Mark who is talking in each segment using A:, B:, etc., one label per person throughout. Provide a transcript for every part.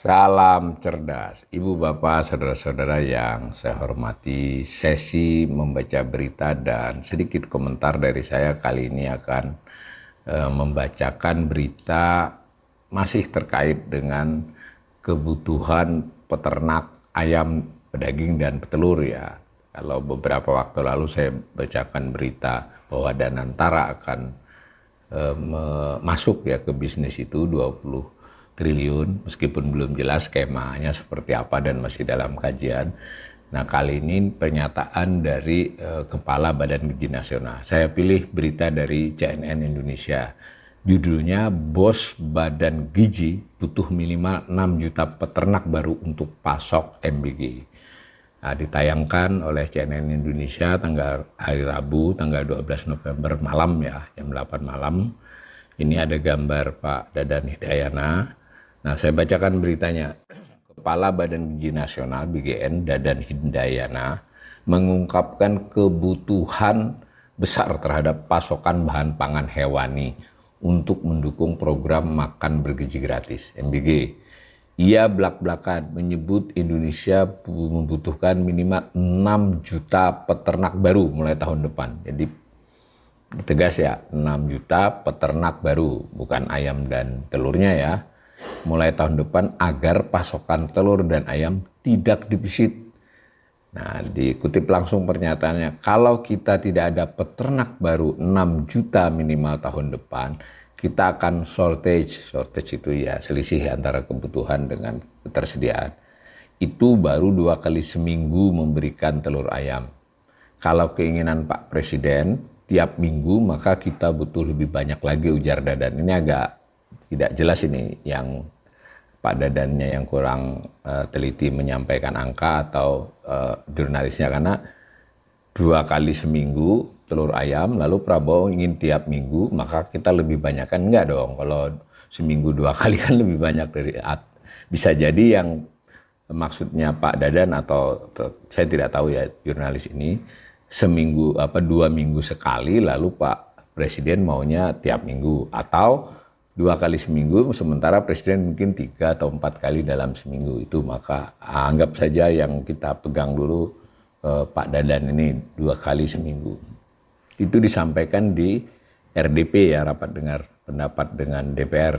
A: Salam cerdas, Ibu Bapak, saudara-saudara yang saya hormati. Sesi membaca berita dan sedikit komentar dari saya kali ini akan membacakan berita masih terkait dengan kebutuhan peternak ayam, pedaging, dan petelur ya. Kalau beberapa waktu lalu saya bacakan berita bahwa Danantara akan masuk ya ke bisnis itu 20 triliun, meskipun belum jelas skemanya seperti apa dan masih dalam kajian. Nah, kali ini pernyataan dari Kepala Badan Gizi Nasional. Saya pilih berita dari CNN Indonesia. Judulnya, Bos Badan Gizi butuh minimal 6 juta peternak baru untuk pasok MBG. Nah, ditayangkan oleh CNN Indonesia hari Rabu tanggal 12 November malam ya, jam 8 malam. Ini ada gambar Pak Dadan Hidayana. Nah, saya bacakan beritanya. Kepala Badan Gizi Nasional BGN Dadan Hidayana mengungkapkan kebutuhan besar terhadap pasokan bahan pangan hewani untuk mendukung program makan bergizi gratis (MBG). Ia belak-belakan menyebut Indonesia membutuhkan minimal 6 juta peternak baru mulai tahun depan. Jadi ditegas ya, 6 juta peternak baru, bukan ayam dan telurnya ya, mulai tahun depan agar pasokan telur dan ayam tidak defisit. Nah, dikutip langsung pernyataannya, kalau kita tidak ada peternak baru 6 juta minimal tahun depan, kita akan shortage itu ya selisih antara kebutuhan dengan ketersediaan. Itu baru 2 kali seminggu memberikan telur ayam. Kalau keinginan Pak Presiden tiap minggu, maka kita butuh lebih banyak lagi, ujar Dadan. Ini agak tidak jelas ini yang Pak Dadannya yang kurang teliti menyampaikan angka atau jurnalisnya, karena 2 kali seminggu telur ayam, lalu Prabowo ingin tiap minggu, maka kita lebih banyak kan? Enggak dong, kalau seminggu 2 kali kan lebih banyak dari, bisa jadi yang maksudnya Pak Dadan atau saya tidak tahu ya jurnalis ini, seminggu 2 minggu sekali, lalu Pak Presiden maunya tiap minggu, atau 2 kali seminggu, sementara Presiden mungkin 3 atau 4 kali dalam seminggu itu. Maka anggap saja yang kita pegang dulu Pak Dadan ini 2 kali seminggu. Itu disampaikan di RDP ya, rapat dengar pendapat dengan DPR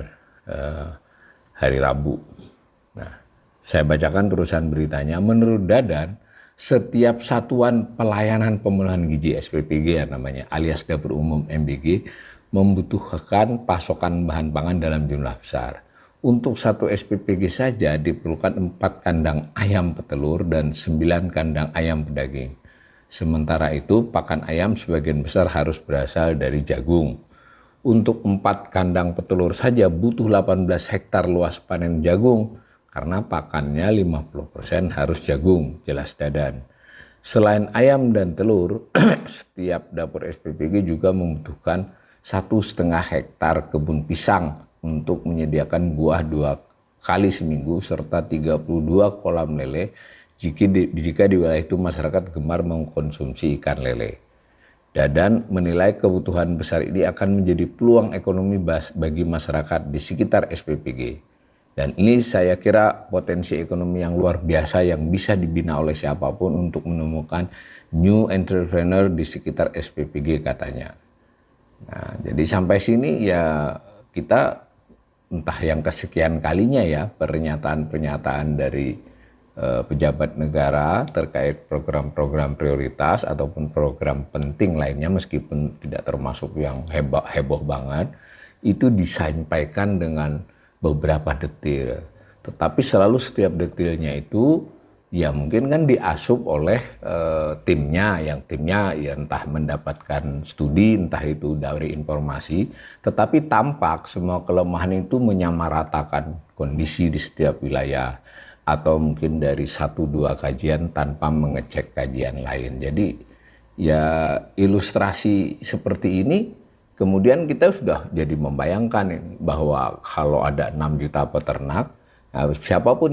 A: hari Rabu. Nah, saya bacakan terusan beritanya. Menurut Dadan, setiap satuan pelayanan pemenuhan gizi SPPG ya namanya, alias dapur umum MBG, membutuhkan pasokan bahan pangan dalam jumlah besar. Untuk satu SPPG saja diperlukan 4 kandang ayam petelur dan 9 kandang ayam pedaging. Sementara itu pakan ayam sebagian besar harus berasal dari jagung. Untuk 4 kandang petelur saja butuh 18 hektar luas panen jagung, karena pakannya 50% harus jagung, jelas Dadan. Selain ayam dan telur, setiap dapur SPPG juga membutuhkan 1,5 hektar kebun pisang untuk menyediakan buah 2 kali seminggu serta 32 kolam lele jika di wilayah itu masyarakat gemar mengkonsumsi ikan lele. Dadan menilai kebutuhan besar ini akan menjadi peluang ekonomi bagi masyarakat di sekitar SPPG. Dan ini saya kira potensi ekonomi yang luar biasa yang bisa dibina oleh siapapun untuk menemukan new entrepreneur di sekitar SPPG, katanya. Nah, jadi sampai sini ya kita entah yang kesekian kalinya ya pernyataan-pernyataan dari pejabat negara terkait program-program prioritas ataupun program penting lainnya, meskipun tidak termasuk yang heboh banget, itu disampaikan dengan beberapa detail. Tetapi selalu setiap detailnya itu ya mungkin kan diasup oleh timnya ya entah mendapatkan studi, entah itu dari informasi, tetapi tampak semua kelemahan itu menyamaratakan kondisi di setiap wilayah, atau mungkin dari 1-2 kajian tanpa mengecek kajian lain. Jadi ya ilustrasi seperti ini kemudian kita sudah jadi membayangkan ini, bahwa kalau ada 6 juta peternak, nah, siapapun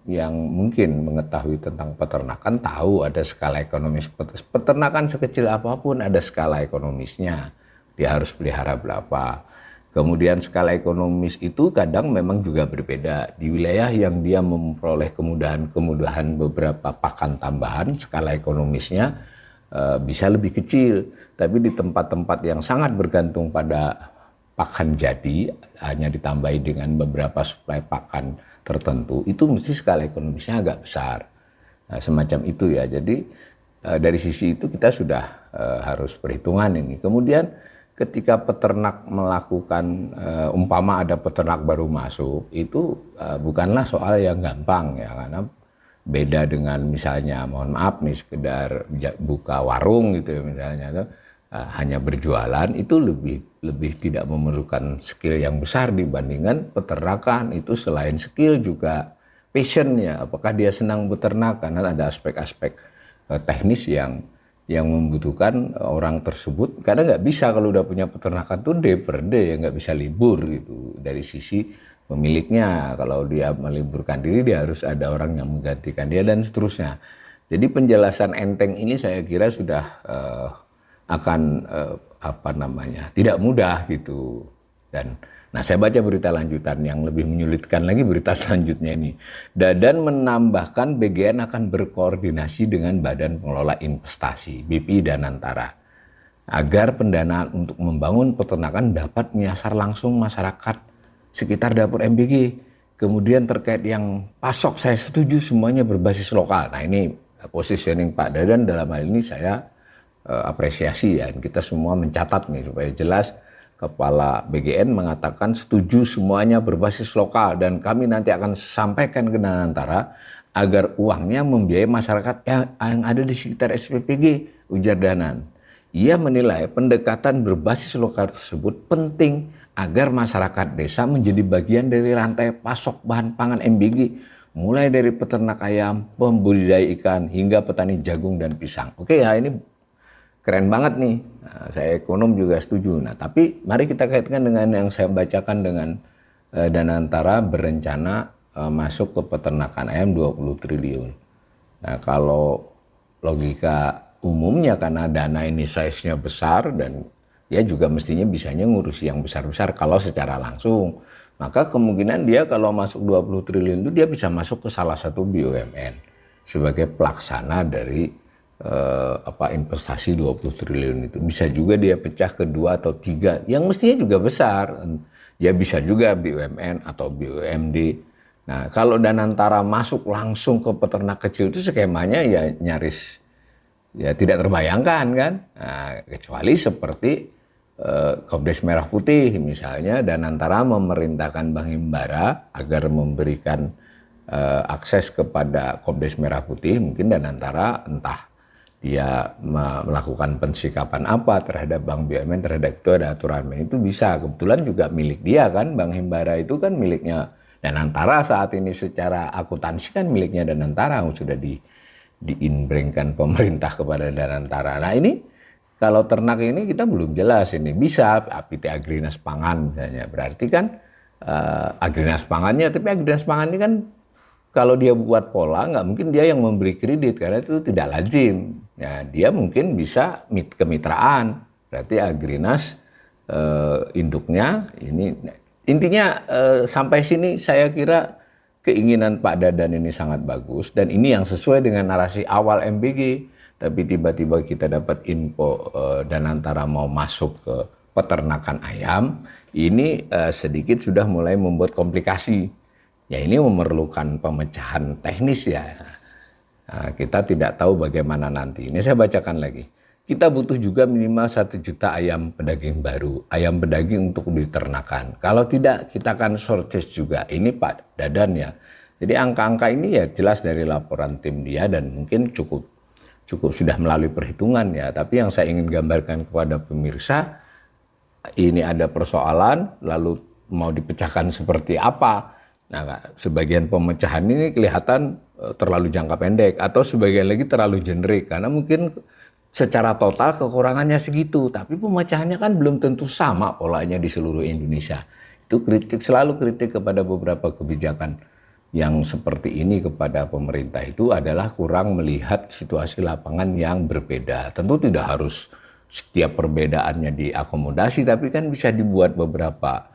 A: yang mungkin mengetahui tentang peternakan tahu ada skala ekonomis. Peternakan sekecil apapun ada skala ekonomisnya. dia harus pelihara berapa. Kemudian skala ekonomis itu kadang memang juga berbeda. Di wilayah yang dia memperoleh kemudahan beberapa pakan tambahan, skala ekonomisnya bisa lebih kecil. Tapi di tempat-tempat yang sangat bergantung pada pakan jadi, hanya ditambahi dengan beberapa suplai pakan tertentu, itu mesti skala ekonomisnya agak besar. Nah, semacam itu ya. Jadi dari sisi itu kita sudah harus perhitungan ini. Kemudian ketika peternak melakukan, umpama ada peternak baru masuk, itu bukanlah soal yang gampang ya, karena beda dengan misalnya, mohon maaf nih, sekedar buka warung gitu ya misalnya, hanya berjualan, itu lebih tidak memerlukan skill yang besar dibandingkan peternakan. Itu selain skill juga passionnya, apakah dia senang beternak, karena ada aspek-aspek teknis yang membutuhkan orang tersebut, karena nggak bisa kalau udah punya peternakan tuh day per day ya, nggak bisa libur gitu. Dari sisi pemiliknya, kalau dia meliburkan diri, dia harus ada orang yang menggantikan dia dan seterusnya. Jadi penjelasan enteng ini saya kira sudah akan tidak mudah gitu. Dan nah, saya baca berita lanjutan yang lebih menyulitkan lagi, berita selanjutnya ini. Dadan menambahkan BGN akan berkoordinasi dengan Badan Pengelola Investasi BPI Danantara agar pendanaan untuk membangun peternakan dapat menyasar langsung masyarakat sekitar dapur MBG. Kemudian terkait yang pasok, saya setuju semuanya berbasis lokal. Nah, ini positioning Pak Dadan dalam hal ini saya apresiasi ya. Kita semua mencatat nih supaya jelas. Kepala BGN mengatakan setuju semuanya berbasis lokal dan kami nanti akan sampaikan ke Danantara agar uangnya membiayai masyarakat yang ada di sekitar SPPG, ujar Danan. Ia menilai pendekatan berbasis lokal tersebut penting agar masyarakat desa menjadi bagian dari rantai pasok bahan pangan MBG, mulai dari peternak ayam, pembudidaya ikan, hingga petani jagung dan pisang. Oke ya, ini keren banget nih. Nah, saya ekonom juga setuju. Nah, tapi mari kita kaitkan dengan yang saya bacakan dengan Danantara berencana masuk ke peternakan ayam 20 triliun. Nah, kalau logika umumnya karena dana ini size-nya besar dan dia juga mestinya bisanya ngurusi yang besar-besar kalau secara langsung. Maka kemungkinan dia kalau masuk 20 triliun itu dia bisa masuk ke salah satu BUMN sebagai pelaksana dari investasi 20 triliun itu. Bisa juga dia pecah ke 2 atau 3 yang mestinya juga besar. Ya bisa juga BUMN atau BUMD. Nah, kalau Danantara masuk langsung ke peternak kecil itu skemanya ya nyaris ya tidak terbayangkan kan. Nah, kecuali seperti Kopdes Merah Putih misalnya, Danantara memerintahkan Bank Himbara agar memberikan akses kepada Kopdes Merah Putih. Mungkin Danantara entah dia melakukan pensikapan apa terhadap Bank BUMN, terhadap itu ada aturan itu bisa. Kebetulan juga milik dia kan, Bank Himbara itu kan miliknya Danantara saat ini, secara akuntansi kan miliknya Danantara, sudah diinbringkan pemerintah kepada Danantara. Nah, ini kalau ternak ini kita belum jelas ini bisa PT Agrinas Pangan misalnya, berarti kan Agrinas Pangannya, tapi Agrinas Pangan ini kan kalau dia buat pola, nggak mungkin dia yang memberi kredit karena itu tidak lazim. Ya, dia mungkin bisa kemitraan. Berarti Agrinas induknya ini. Intinya sampai sini saya kira keinginan Pak Dadan ini sangat bagus dan ini yang sesuai dengan narasi awal MBG. Tapi tiba-tiba kita dapat info Danantara mau masuk ke peternakan ayam. Ini sedikit sudah mulai membuat komplikasi. Ya, ini memerlukan pemecahan teknis ya. Nah, kita tidak tahu bagaimana nanti. Ini saya bacakan lagi. Kita butuh juga minimal 1 juta ayam pedaging baru, ayam pedaging untuk diternakan. Kalau tidak, kita akan shortage juga. Ini Pak Dadan ya. Jadi angka-angka ini ya jelas dari laporan tim dia dan mungkin cukup sudah melalui perhitungan ya. Tapi yang saya ingin gambarkan kepada pemirsa, ini ada persoalan, lalu mau dipecahkan seperti apa? Nah, sebagian pemecahan ini kelihatan terlalu jangka pendek atau sebagian lagi terlalu generik karena mungkin secara total kekurangannya segitu, tapi pemecahannya kan belum tentu sama polanya di seluruh Indonesia. Itu selalu kritik kepada beberapa kebijakan yang seperti ini kepada pemerintah itu adalah kurang melihat situasi lapangan yang berbeda. Tentu tidak harus setiap perbedaannya diakomodasi, tapi kan bisa dibuat beberapa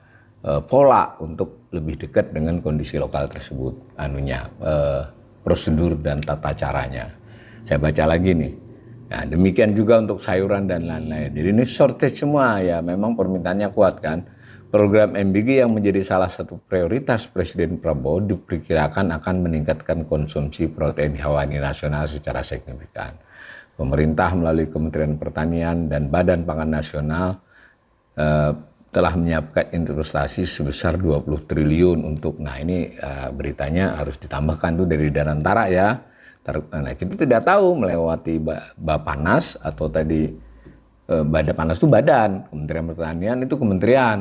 A: pola untuk lebih dekat dengan kondisi lokal tersebut, prosedur dan tata caranya. Saya baca lagi nih. Nah, demikian juga untuk sayuran dan lain-lain. Jadi ini shortage semua ya, memang permintaannya kuat kan. Program MBG yang menjadi salah satu prioritas Presiden Prabowo diperkirakan akan meningkatkan konsumsi protein hewani nasional secara signifikan. Pemerintah melalui Kementerian Pertanian dan Badan Pangan Nasional telah menyiapkan investasi sebesar 20 triliun untuk, nah ini beritanya harus ditambahkan tuh dari Danantara ya. Nah, kita tidak tahu melewati Bapanas atau tadi Badan itu badan, Kementerian Pertanian itu kementerian.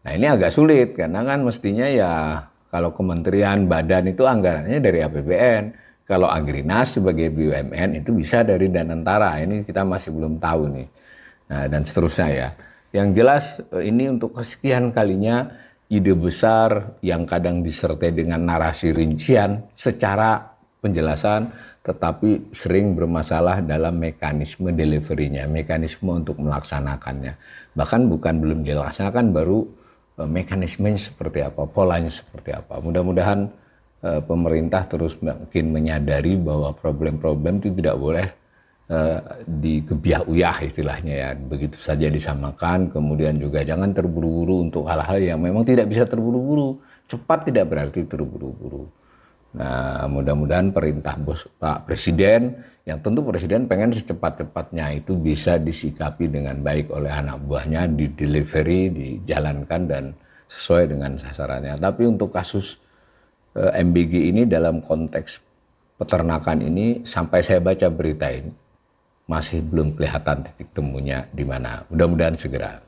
A: Nah ini agak sulit karena kan mestinya ya kalau kementerian badan itu anggarannya dari APBN. Kalau Agrinas sebagai BUMN itu bisa dari Danantara. Ini kita masih belum tahu nih. Nah, dan seterusnya ya. Yang jelas ini untuk kesekian kalinya ide besar yang kadang disertai dengan narasi rincian secara penjelasan, tetapi sering bermasalah dalam mekanisme delivery-nya, mekanisme untuk melaksanakannya. Bahkan bukan belum dilaksanakan, baru mekanismenya seperti apa, polanya seperti apa. Mudah-mudahan pemerintah terus makin menyadari bahwa problem-problem itu tidak boleh digebiah-uyah istilahnya ya, begitu saja disamakan. Kemudian juga jangan terburu-buru untuk hal-hal yang memang tidak bisa terburu-buru. Cepat tidak berarti terburu-buru. Nah, mudah-mudahan perintah Pak Presiden, yang tentu Presiden pengen secepat-cepatnya itu bisa disikapi dengan baik oleh anak buahnya, di delivery, dijalankan dan sesuai dengan sasarannya. Tapi untuk kasus MBG ini dalam konteks peternakan ini, sampai saya baca berita ini masih belum kelihatan titik temunya di mana. Mudah-mudahan segera.